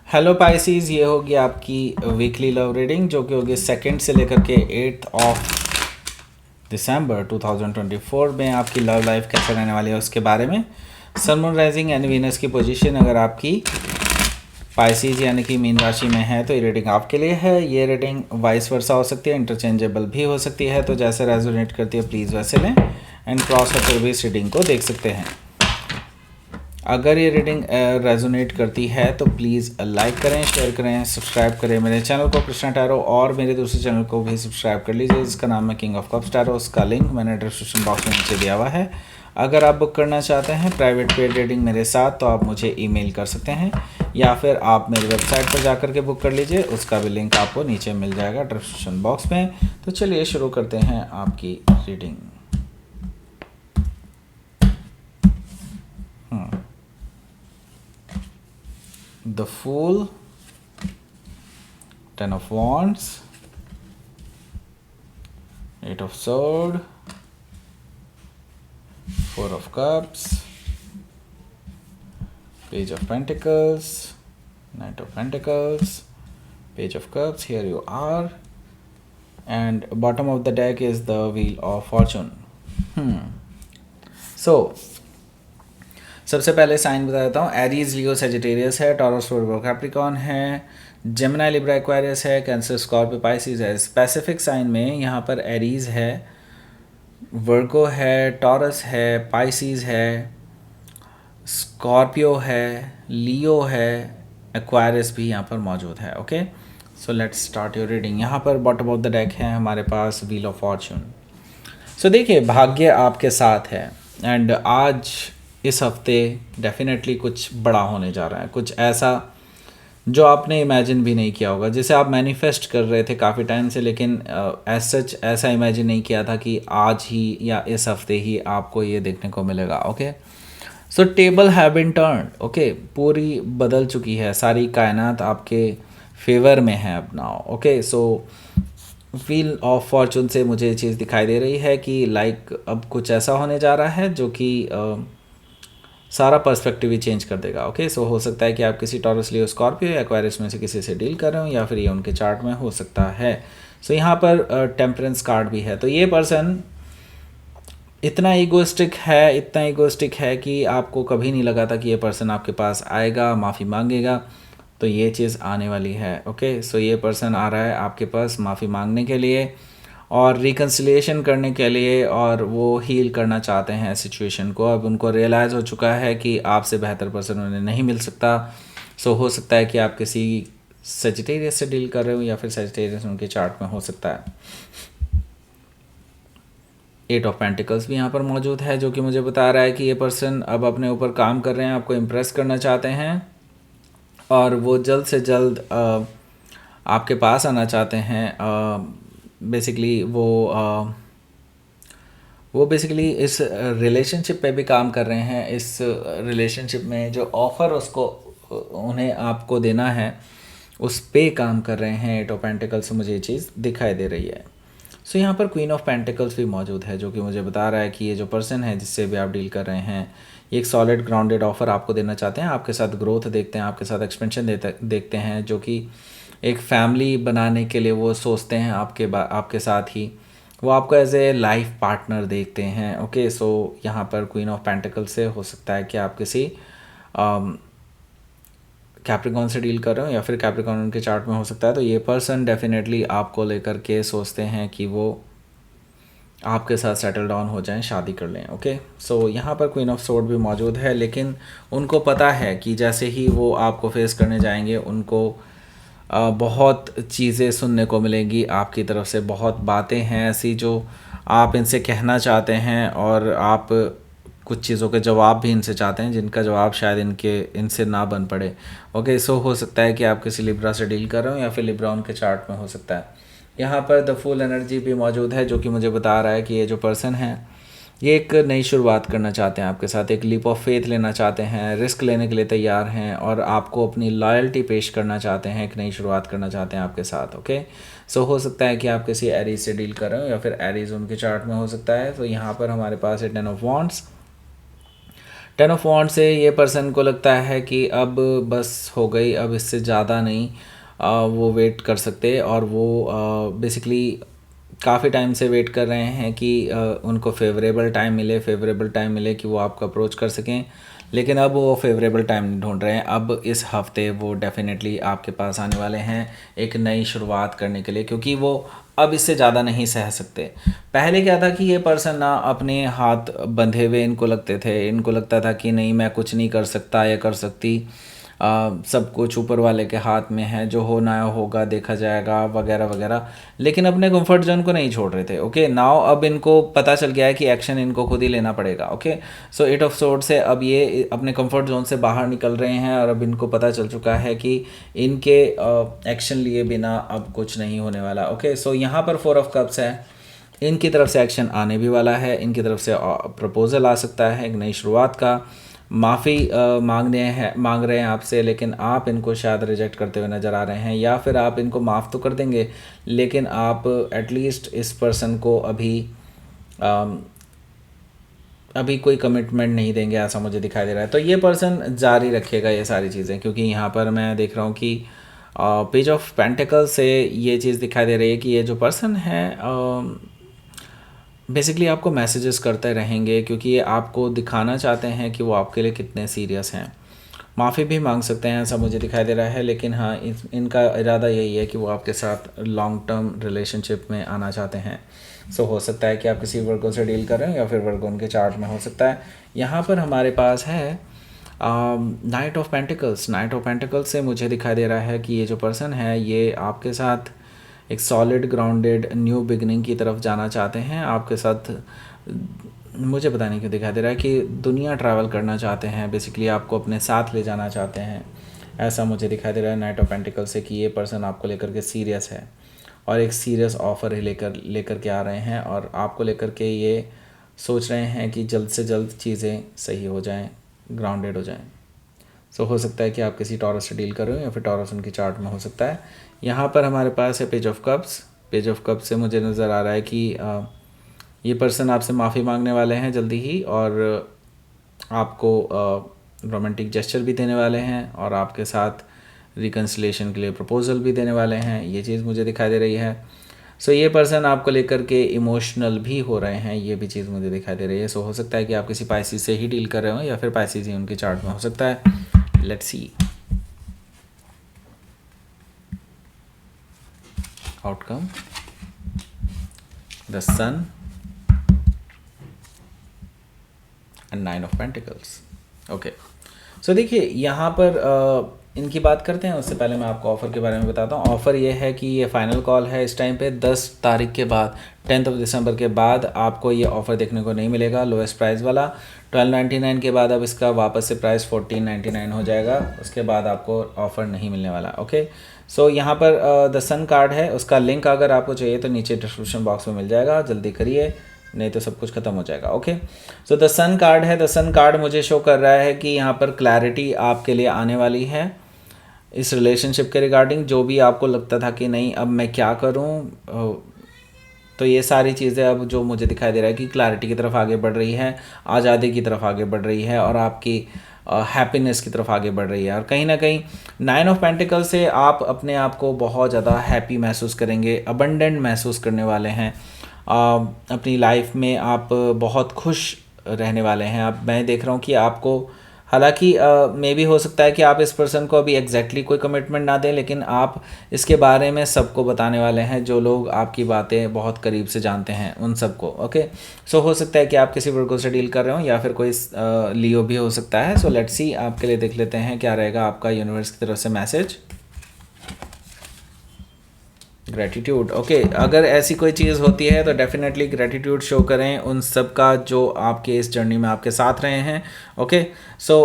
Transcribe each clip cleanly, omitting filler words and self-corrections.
Hello Pisces, ये होगी आपकी वीकली लव रीडिंग जो कि होगी 2 से लेकर के 8 दिसंबर 2024 में। आपकी लव लाइफ कैसे रहने वाली है उसके बारे में। सन, मून, राइजिंग एंड वीनस की पोजीशन अगर आपकी पाइसीज यानी कि मीन राशि में है तो ये रीडिंग आपके लिए है। ये रीडिंग वाइस वर्सा हो सकती है, इंटरचेंजेबल भी हो सकती है, तो जैसे रेजोनेट करती है प्लीज़ वैसे लें एंड क्रॉस होकर भी इस रीडिंग को देख सकते हैं। अगर ये रीडिंग रेजोनेट करती है तो प्लीज़ लाइक करें, शेयर करें, सब्सक्राइब करें मेरे चैनल को कृष्णा टैरो, और मेरे दूसरे चैनल को भी सब्सक्राइब कर लीजिए जिसका नाम है किंग ऑफ कप्स टैरो। उसका लिंक मैंने डिस्क्रिप्शन बॉक्स में नीचे दिया हुआ है। अगर आप बुक करना चाहते हैं प्राइवेट पेड रीडिंग मेरे साथ तो आप मुझे ईमेल कर सकते हैं या फिर आप मेरी वेबसाइट पर जाकर के बुक कर लीजिए, उसका भी लिंक आपको नीचे मिल जाएगा डिस्क्रिप्शन बॉक्स में। तो चलिए शुरू करते हैं आपकी reading. The Fool, 10 of Wands, 8 of Swords, 4 of Cups, Page of Pentacles, Knight of Pentacles, Page of Cups, here you are, and bottom of the deck is the Wheel of Fortune. So सबसे पहले sign बता देता हूँ। Aries, लियो, Sagittarius है, taurus, वर्गो, Capricorn है, Gemini, Libra, Aquarius है, cancer, Scorpio, Pisces है। Specific sign में यहाँ पर एरीज है, वर्गो है, टॉरस है, पाइसिस है, स्कॉर्पियो है, लियो है, एक्वेरियस भी यहाँ पर मौजूद है। Okay, so let's start your reading. यहाँ पर बॉटम ऑफ द डेक है हमारे पास व्हील ऑफ फॉर्चून। सो देखिए, भाग्य आपके साथ है एंड आज इस हफ्ते डेफिनेटली कुछ बड़ा होने जा रहा है, कुछ ऐसा जो आपने इमेजिन भी नहीं किया होगा, जिसे आप मैनिफेस्ट कर रहे थे काफ़ी टाइम से, लेकिन एज सच ऐसा इमेजिन नहीं किया था कि आज ही या इस हफ्ते ही आपको ये देखने को मिलेगा। Okay, so table have been turned. Okay, पूरी बदल चुकी है, सारी कायनात आपके फेवर में है अब now. Okay, so wheel of Fortune से मुझे ये चीज़ दिखाई दे रही है कि लाइक अब कुछ ऐसा होने जा रहा है जो कि सारा पर्सपेक्टिव ही चेंज कर देगा। ओके, सो हो सकता है कि आप किसी टॉरस, लियो, स्कॉर्पियो या एक्वेरियस में से किसी से डील कर रहे हो या फिर ये उनके चार्ट में हो सकता है। सो यहाँ पर टेम्परेंस कार्ड भी है, तो ये पर्सन इतना ईगोइस्टिक है कि आपको कभी नहीं लगा था कि ये पर्सन आपके पास आएगा, माफ़ी मांगेगा, तो ये चीज़ आने वाली है। ओके, सो ये पर्सन आ रहा है आपके पास माफ़ी मांगने के लिए और रिकन्सिलिएशन करने के लिए, और वो हील करना चाहते हैं सिचुएशन को। अब उनको रियलाइज़ हो चुका है कि आपसे बेहतर पर्सन उन्हें नहीं मिल सकता। सो हो सकता है कि आप किसी सेजिटेरियस से डील कर रहे हो या फिर सेजिटेरियस उनके चार्ट में हो सकता है। 8 ऑफ पेंटिकल्स भी यहाँ पर मौजूद है जो कि मुझे बता रहा है कि ये पर्सन अब अपने ऊपर काम कर रहे हैं, आपको इम्प्रेस करना चाहते हैं और वो जल्द से जल्द आपके पास आना चाहते हैं। बेसिकली वो बेसिकली इस रिलेशनशिप पे भी काम कर रहे हैं। इस रिलेशनशिप में जो ऑफ़र उसको उन्हें आपको देना है उस पे काम कर रहे हैं। 8 ऑफ पेंटिकल्स से मुझे ये चीज़ दिखाई दे रही है। सो यहाँ पर क्वीन ऑफ पेंटिकल्स भी मौजूद है जो कि मुझे बता रहा है कि ये जो पर्सन है जिससे भी आप डील कर रहे हैं ये एक सॉलिड ग्राउंडेड ऑफ़र आपको देना चाहते हैं, आपके साथ ग्रोथ देखते हैं, आपके साथ एक्सपेंशन देखते हैं, जो कि एक फैमिली बनाने के लिए वो सोचते हैं आपके साथ ही, वो आपको एज ए लाइफ पार्टनर देखते हैं। ओके, सो यहाँ पर क्वीन ऑफ पेंटिकल से हो सकता है कि आप किसी कैप्रिकॉर्न से डील कर रहे हो या फिर कैप्रिकॉर्न उनके चार्ट में हो सकता है। तो ये पर्सन डेफिनेटली आपको लेकर के सोचते हैं कि वो आपके साथ सेटल डाउन हो जाएं, शादी कर लें। ओके, सो यहाँ पर क्वीन ऑफ सोर्ड भी मौजूद है, लेकिन उनको पता है कि जैसे ही वो आपको फेस करने जाएंगे उनको बहुत चीज़ें सुनने को मिलेंगी आपकी तरफ से, बहुत बातें हैं ऐसी जो आप इनसे कहना चाहते हैं और आप कुछ चीज़ों के जवाब भी इनसे चाहते हैं जिनका जवाब शायद इनसे ना बन पड़े। ओके, सो हो सकता है कि आप किसी लिब्रा से डील कर रहे हो या फिर लिब्रा उनके चार्ट में हो सकता है। यहाँ पर द फुल एनर्जी भी मौजूद है जो कि मुझे बता रहा है कि ये जो पर्सन है ये एक नई शुरुआत करना चाहते हैं आपके साथ, एक लीप ऑफ फेथ लेना चाहते हैं, रिस्क लेने के लिए तैयार हैं और आपको अपनी लॉयल्टी पेश करना चाहते हैं, एक नई शुरुआत करना चाहते हैं आपके साथ। ओके, सो हो सकता है कि आप किसी एरीज से डील कर रहे हो या फिर एरीज उनके चार्ट में हो सकता है। तो यहाँ पर हमारे पास है 10 ऑफ वॉन्ड्स। टेन ऑफ वॉन्ड से ये पर्सन को लगता है कि अब बस हो गई, अब इससे ज़्यादा नहीं वो वेट कर सकते, और वो बेसिकली काफ़ी टाइम से वेट कर रहे हैं कि उनको फेवरेबल टाइम मिले कि वो आपको अप्रोच कर सकें, लेकिन अब वो फेवरेबल टाइम नहीं ढूंढ रहे हैं। अब इस हफ्ते वो डेफिनेटली आपके पास आने वाले हैं एक नई शुरुआत करने के लिए, क्योंकि वो अब इससे ज़्यादा नहीं सह सकते। पहले क्या था कि ये पर्सन ना अपने हाथ बंधे हुए इनको लगता था कि नहीं, मैं कुछ नहीं कर सकता या कर सकती, सब कुछ ऊपर वाले के हाथ में है, जो होना होगा देखा जाएगा वगैरह वगैरह, लेकिन अपने कंफर्ट जोन को नहीं छोड़ रहे थे। ओके, नाउ अब इनको पता चल गया है कि एक्शन इनको खुद ही लेना पड़ेगा। ओके, सो 8 ऑफ सोर्ड से अब ये अपने कंफर्ट जोन से बाहर निकल रहे हैं, और अब इनको पता चल चुका है कि इनके एक्शन लिए बिना अब कुछ नहीं होने वाला। ओके, सो यहाँ पर 4 ऑफ कप्स है, इनकी तरफ से एक्शन आने भी वाला है, इनकी तरफ से प्रपोजल आ सकता है एक नई शुरुआत का। माफ़ी मांग रहे हैं आपसे, लेकिन आप इनको शायद रिजेक्ट करते हुए नज़र आ रहे हैं, या फिर आप इनको माफ़ तो कर देंगे, लेकिन आप एटलीस्ट इस पर्सन को अभी कोई कमिटमेंट नहीं देंगे, ऐसा मुझे दिखाई दे रहा है। तो ये पर्सन जारी रखेगा ये सारी चीज़ें, क्योंकि यहाँ पर मैं देख रहा हूँ कि पेज ऑफ पेंटिकल से ये चीज़ दिखाई दे रही है कि ये जो पर्सन है बेसिकली आपको मैसेजेस करते रहेंगे, क्योंकि ये आपको दिखाना चाहते हैं कि वो आपके लिए कितने सीरियस हैं। माफ़ी भी मांग सकते हैं, ऐसा मुझे दिखाई दे रहा है, लेकिन हाँ, इनका इरादा यही है कि वो आपके साथ लॉन्ग टर्म रिलेशनशिप में आना चाहते हैं। सो हो सकता है कि आप किसी वर्गों से डील कर रहे हो, या फिर वर्गों उनके चार्ट में हो सकता है। यहाँ पर हमारे पास है नाइट ऑफ पेंटिकल्स से मुझे दिखाई दे रहा है कि ये जो पर्सन है ये आपके साथ एक सॉलिड ग्राउंडेड न्यू बिगनिंग की तरफ जाना चाहते हैं। आपके साथ मुझे पता नहीं क्यों दिखाई दे रहा है कि दुनिया ट्रैवल करना चाहते हैं, बेसिकली आपको अपने साथ ले जाना चाहते हैं, ऐसा मुझे दिखाई दे रहा है नाइट ऑफ पेंटिकल से, कि ये पर्सन आपको लेकर के सीरियस है और एक सीरियस ऑफ़र ही लेकर के आ रहे हैं, और आपको लेकर के ये सोच रहे हैं कि जल्द से जल्द चीज़ें सही हो जाएं, ग्राउंडेड हो जाएं। सो हो सकता है कि आप किसी टॉरस से डील कर रहे हो, या फिर टॉरस उनकी चार्ट में हो सकता है। यहाँ पर हमारे पास है पेज ऑफ कप्स से मुझे नज़र आ रहा है कि ये पर्सन आपसे माफ़ी मांगने वाले हैं जल्दी ही, और आपको रोमांटिक जेस्चर भी देने वाले हैं, और आपके साथ रिकन्सिलेशन के लिए प्रपोजल भी देने वाले हैं, ये चीज़ मुझे दिखाई दे रही है। सो ये पर्सन आपको लेकर के इमोशनल भी हो रहे हैं, ये भी चीज़ मुझे दिखाई दे रही है। सो हो सकता है कि आप किसी पाइसिस से ही डील कर रहे हो, या फिर पाइसिस ही उनके चार्ट में हो सकता है। Let's see outcome, the sun and 9 of pentacles. Okay, so देखिए यहाँ पर इनकी बात करते हैं। उससे पहले मैं आपको ऑफ़र के बारे में बताता हूँ। ऑफ़र ये है कि ये फ़ाइनल कॉल है इस टाइम पे, 10 तारीख के बाद, 10 ऑफ दिसंबर के बाद आपको ये ऑफ़र देखने को नहीं मिलेगा लोएस्ट प्राइस वाला। 1299 के बाद अब इसका वापस से प्राइस 1499 हो जाएगा, उसके बाद आपको ऑफ़र नहीं मिलने वाला। ओके, सो यहाँ पर द सन कार्ड है, उसका लिंक अगर आपको चाहिए तो नीचे डिस्क्रिप्शन बॉक्स में मिल जाएगा, जल्दी करिए नहीं तो सब कुछ ख़त्म हो जाएगा। Okay, so the sun card है, द सन कार्ड मुझे शो कर रहा है कि यहाँ पर क्लैरिटी आपके लिए आने वाली है इस रिलेशनशिप के रिगार्डिंग। जो भी आपको लगता था कि नहीं अब मैं क्या करूँ, तो ये सारी चीज़ें अब जो मुझे दिखाई दे रहा है कि क्लैरिटी की तरफ आगे बढ़ रही है, आज़ादी की तरफ आगे बढ़ रही है, और आपकी हैप्पीनेस की तरफ आगे बढ़ रही है। और कहीं ना कहीं 9 ऑफ पेंटिकल से आप अपने आप को बहुत ज़्यादा हैप्पी महसूस करेंगे, अबंडेंट महसूस करने वाले हैं। अपनी लाइफ में आप बहुत खुश रहने वाले हैं। अब मैं देख रहा हूँ कि आपको, हालांकि मे भी हो सकता है कि आप इस पर्सन को अभी एग्जैक्टली कोई कमिटमेंट ना दें, लेकिन आप इसके बारे में सबको बताने वाले हैं, जो लोग आपकी बातें बहुत करीब से जानते हैं उन सबको। ओके, सो हो सकता है कि आप किसी वर्गो से डील कर रहे हो, या फिर कोई लियो भी हो सकता है। सो लेट्स सी, आपके लिए देख लेते हैं क्या रहेगा आपका यूनिवर्स की तरफ से मैसेज। ग्रेटिट्यूड। ओके, अगर ऐसी कोई चीज़ होती है तो डेफिनेटली ग्रेटिट्यूड शो करें उन सब का जो आपके इस जर्नी में आपके साथ रहे हैं। ओके, सो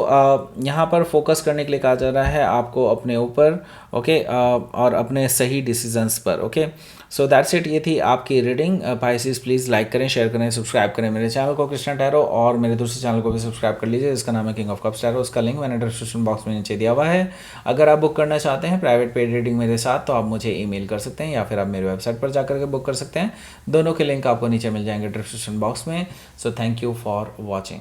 यहाँ पर फोकस करने के लिए कहा जा रहा है आपको अपने ऊपर, ओके, और अपने सही डिसीजंस पर। ओके, सो दैट्स इट, ये थी आपकी रीडिंग। पाइसिस प्लीज़ लाइक करें, शेयर करें, सब्सक्राइब करें मेरे चैनल को कृष्णा टैरो, और मेरे दूसरे चैनल को भी सब्सक्राइब कर लीजिए जिसका नाम है किंग ऑफ कप्स टैरो। उसका लिंक मैंने डिस्क्रिप्शन बॉक्स में नीचे दिया हुआ है। अगर आप बुक करना चाहते हैं प्राइवेट पेड रीडिंग मेरे साथ, तो आप मुझे ईमेल कर सकते हैं, या फिर आप मेरे वेबसाइट पर जाकर के बुक कर सकते हैं। दोनों के लिंक आपको नीचे मिल जाएंगे डिस्क्रिप्शन बॉक्स में। So thank you for watching.